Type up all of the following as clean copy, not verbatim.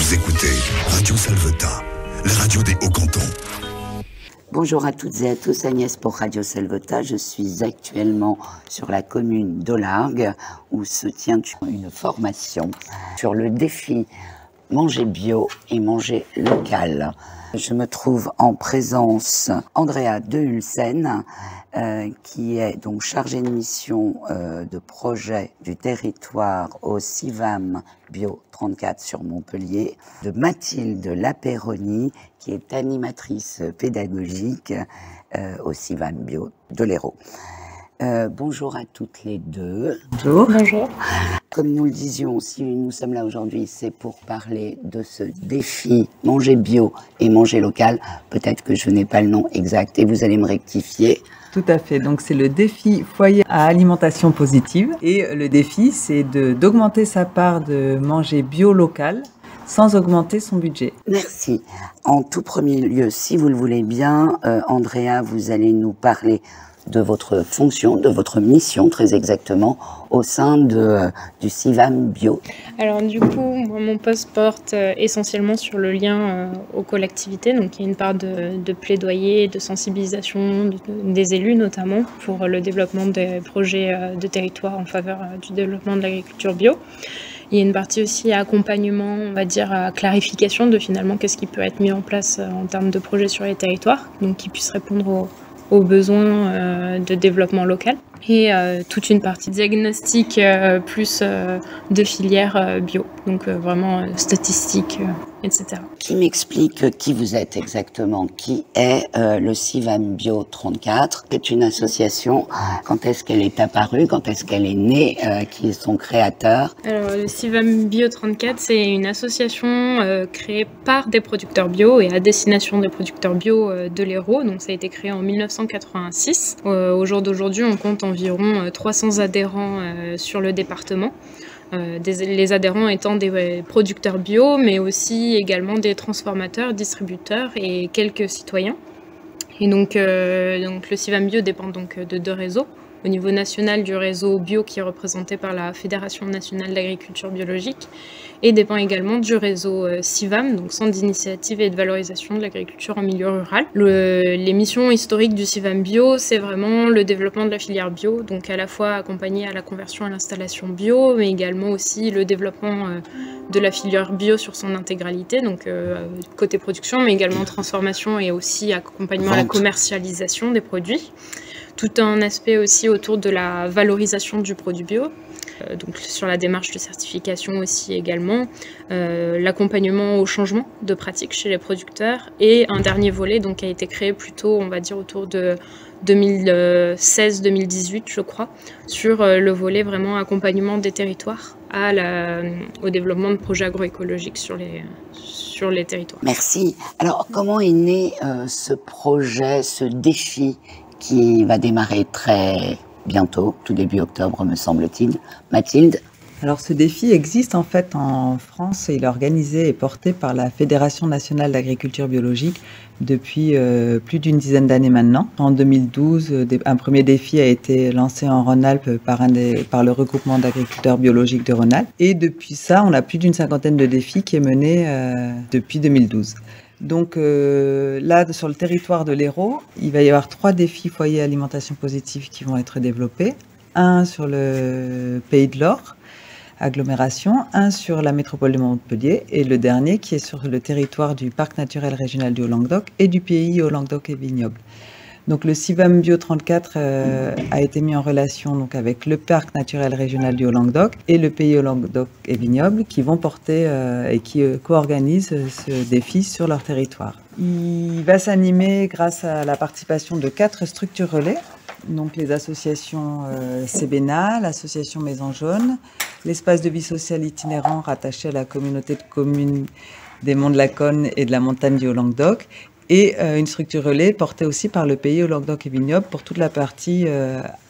Vous écoutez Radio Salvetat, la radio des Hauts-Cantons. Bonjour à toutes et à tous, Agnès pour Radio Salvetat. Je suis actuellement sur la commune d'Olargues où se tient une formation sur le défi manger bio et manger local. Je me trouve en présence d'Andrea Dehulsen, qui est donc chargée de mission de projet du territoire au CIVAM Bio 34 sur Montpellier, de Mathilde Lapéroni, qui est animatrice pédagogique au CIVAM Bio de l'Hérault. Bonjour à toutes les deux. Bonjour. Bonjour. Comme nous le disions, si nous sommes là aujourd'hui, c'est pour parler de ce défi manger bio et manger local. Peut-être que je n'ai pas le nom exact et vous allez me rectifier. Tout à fait. Donc c'est le défi foyer à alimentation positive. Et le défi, c'est d'augmenter sa part de manger bio local sans augmenter son budget. Merci. En tout premier lieu, si vous le voulez bien, Andrea, vous allez nous parler de votre fonction, de votre mission très exactement au sein du CIVAM Bio. Alors du coup, moi, mon poste porte essentiellement sur le lien aux collectivités, donc il y a une part de plaidoyer, de sensibilisation des élus notamment pour le développement des projets de territoire en faveur du développement de l'agriculture bio. Il y a une partie aussi accompagnement, on va dire, à clarification de finalement qu'est-ce qui peut être mis en place en termes de projets sur les territoires, donc qui puissent répondre aux besoins de développement local. Et toute une partie diagnostic plus de filière bio, donc vraiment statistiques, etc. Qui m'explique qui vous êtes exactement, qui est le CIVAM Bio 34, qui est une association, quand est-ce qu'elle est apparue, quand est-ce qu'elle est née, qui est son créateur? Alors le CIVAM Bio 34, c'est une association créée par des producteurs bio et à destination des producteurs bio de l'Hérault, donc ça a été créé en 1986. Au jour d'aujourd'hui, on compte environ 300 adhérents sur le département. Les adhérents étant des producteurs bio, mais aussi également des transformateurs, distributeurs et quelques citoyens. Et donc le CIVAM Bio dépend donc de deux réseaux. Au niveau national, du réseau bio qui est représenté par la Fédération nationale d'agriculture biologique et dépend également du réseau CIVAM, donc Centre d'initiative et de valorisation de l'agriculture en milieu rural. Les missions historiques du CIVAM Bio, c'est vraiment le développement de la filière bio, donc à la fois accompagné à la conversion à l'installation bio, mais également aussi le développement de la filière bio sur son intégralité, donc côté production, mais également transformation et aussi accompagnement à la commercialisation des produits. Tout un aspect aussi autour de la valorisation du produit bio, donc sur la démarche de certification aussi également, l'accompagnement au changement de pratique chez les producteurs et un dernier volet donc, qui a été créé plutôt, on va dire, autour de 2016-2018, je crois, sur le volet vraiment accompagnement des territoires au développement de projets agroécologiques sur les territoires. Merci. Alors, comment est né ce projet, ce défi qui va démarrer très bientôt, tout début octobre, me semble-t-il. Mathilde? Alors ce défi existe en fait en France et il est organisé et porté par la Fédération nationale d'agriculture biologique depuis plus d'une dizaine d'années maintenant. En 2012, un premier défi a été lancé en Rhône-Alpes par le regroupement d'agriculteurs biologiques de Rhône-Alpes. Et depuis ça, on a plus d'une cinquantaine de défis qui est mené depuis 2012. Donc là, sur le territoire de l'Hérault, il va y avoir 3 défis foyers alimentation positive qui vont être développés. Un sur le Pays de l'Or, agglomération, un sur la métropole de Montpellier et le dernier qui est sur le territoire du Parc naturel régional du Haut-Languedoc et du pays Haut-Languedoc et Vignoble. Donc le CIVAM Bio 34 a été mis en relation donc, avec le Parc naturel régional du Haut-Languedoc et le pays Haut-Languedoc et Vignoble qui vont porter et qui co-organisent ce défi sur leur territoire. Il va s'animer grâce à la participation de 4 structures relais, donc les associations CEBENA, l'association Maison Jaune, l'espace de vie sociale itinérant rattaché à la communauté de communes des Monts de la Conne et de la montagne du Haut-Languedoc, et une structure relais portée aussi par le pays Haut-Languedoc et Vignoble pour toute la partie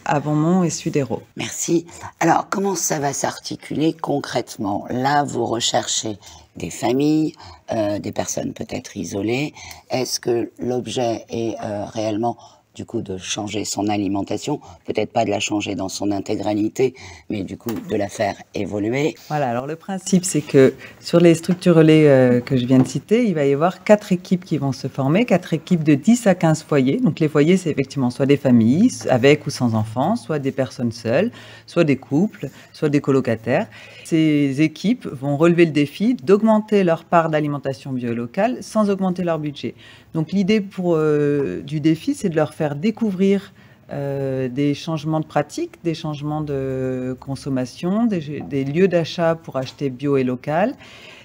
Avantmont et Sud-Hérault. Merci. Alors, comment ça va s'articuler concrètement? Là, vous recherchez des familles, des personnes peut-être isolées. Est-ce que l'objet est réellement du coup de changer son alimentation, peut-être pas de la changer dans son intégralité, mais du coup de la faire évoluer. Voilà, alors le principe c'est que sur les structures relais que je viens de citer, il va y avoir 4 équipes qui vont se former, 4 équipes de 10 à 15 foyers. Donc les foyers c'est effectivement soit des familles avec ou sans enfants, soit des personnes seules, soit des couples, soit des colocataires. Ces équipes vont relever le défi d'augmenter leur part d'alimentation bio et locale sans augmenter leur budget. Donc l'idée du défi, c'est de leur faire découvrir des changements de pratique, des changements de consommation, des lieux d'achat pour acheter bio et local,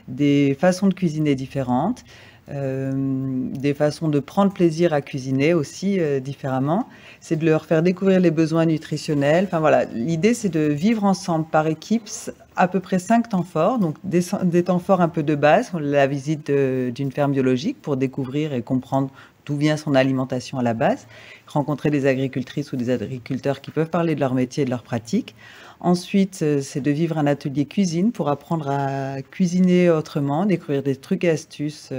des façons de cuisiner différentes, des façons de prendre plaisir à cuisiner aussi différemment. C'est de leur faire découvrir les besoins nutritionnels. Enfin voilà, l'idée c'est de vivre ensemble par équipe à peu près 5 temps forts, donc des temps forts un peu de base, la visite d'une ferme biologique pour découvrir et comprendre d'où vient son alimentation à la base, rencontrer des agricultrices ou des agriculteurs qui peuvent parler de leur métier et de leur pratique. Ensuite, c'est de vivre un atelier cuisine pour apprendre à cuisiner autrement, découvrir des trucs et astuces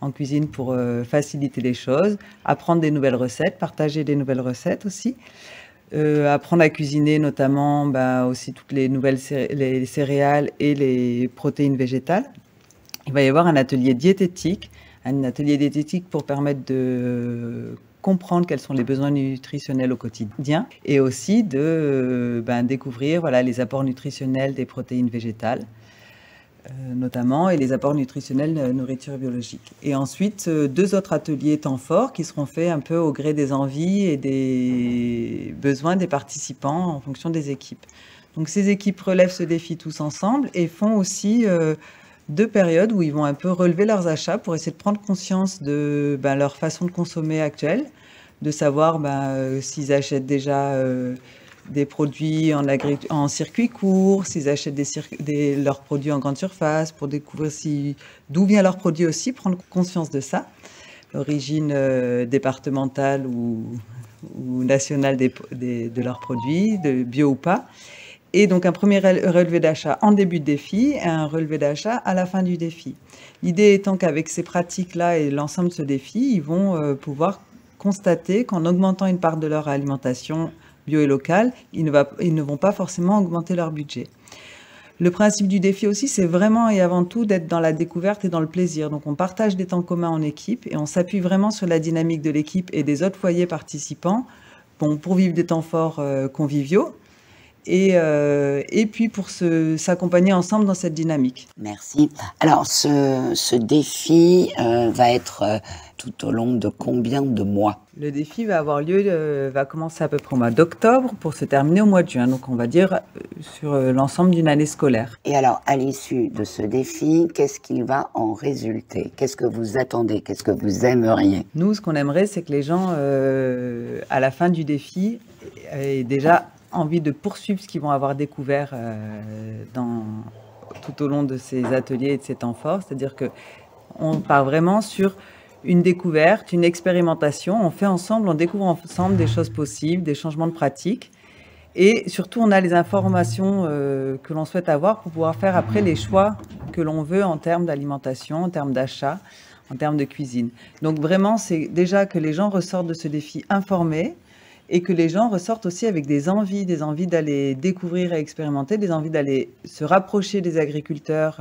en cuisine pour faciliter les choses, apprendre des nouvelles recettes, partager des nouvelles recettes aussi. Apprendre à cuisiner notamment aussi toutes les nouvelles les céréales et les protéines végétales. Il va y avoir un atelier diététique pour permettre de comprendre quels sont les besoins nutritionnels au quotidien et aussi de découvrir les apports nutritionnels des protéines végétales notamment et les apports nutritionnels de nourriture biologique. Et ensuite, 2 autres ateliers temps forts qui seront faits un peu au gré des envies et des besoins des participants en fonction des équipes. Donc ces équipes relèvent ce défi tous ensemble et font aussi 2 périodes où ils vont un peu relever leurs achats pour essayer de prendre conscience de leur façon de consommer actuelle, de savoir s'ils achètent déjà des produits en circuit court, s'ils achètent leurs produits en grande surface, pour découvrir d'où vient leur produit aussi, prendre conscience de ça, l'origine départementale ou nationale de leurs produits, de bio ou pas. Et donc un premier relevé d'achat en début de défi et un relevé d'achat à la fin du défi. L'idée étant qu'avec ces pratiques-là et l'ensemble de ce défi, ils vont pouvoir constater qu'en augmentant une part de leur alimentation bio et locale, ils ne vont pas forcément augmenter leur budget. Le principe du défi aussi, c'est vraiment et avant tout d'être dans la découverte et dans le plaisir. Donc on partage des temps communs en équipe et on s'appuie vraiment sur la dynamique de l'équipe et des autres foyers participants pour vivre des temps forts conviviaux. Et puis pour s'accompagner ensemble dans cette dynamique. Merci. Alors ce défi va être tout au long de combien de mois? Le défi va avoir lieu, va commencer à peu près au mois d'octobre pour se terminer au mois de juin. Donc on va dire sur l'ensemble d'une année scolaire. Et alors à l'issue de ce défi, qu'est-ce qu'il va en résulter? Qu'est-ce que vous attendez? Qu'est-ce que vous aimeriez? Nous, ce qu'on aimerait, c'est que les gens, à la fin du défi, aient déjà envie de poursuivre ce qu'ils vont avoir découvert tout au long de ces ateliers et de ces temps forts. C'est-à-dire qu'on part vraiment sur une découverte, une expérimentation. On fait ensemble, on découvre ensemble des choses possibles, des changements de pratique. Et surtout, on a les informations que l'on souhaite avoir pour pouvoir faire après les choix que l'on veut en termes d'alimentation, en termes d'achat, en termes de cuisine. Donc vraiment, c'est déjà que les gens ressortent de ce défi informés, et que les gens ressortent aussi avec des envies d'aller découvrir et expérimenter, des envies d'aller se rapprocher des agriculteurs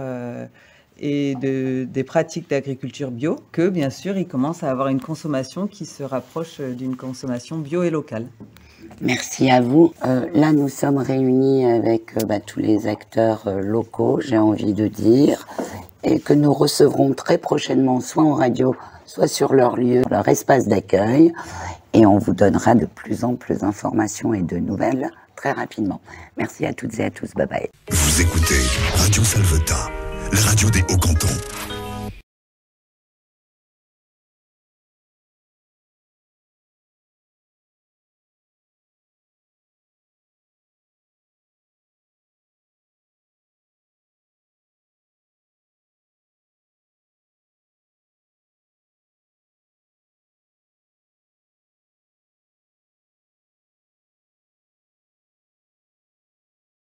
et des pratiques d'agriculture bio, que bien sûr, ils commencent à avoir une consommation qui se rapproche d'une consommation bio et locale. Merci à vous. Là, nous sommes réunis avec tous les acteurs locaux, j'ai envie de dire, et que nous recevrons très prochainement, soit en radio, soit sur leur lieu, leur espace d'accueil. Et on vous donnera de plus en plus d'informations et de nouvelles très rapidement. Merci à toutes et à tous. Bye bye. Vous écoutez Radio Salvetat, la radio des Hauts-Cantons.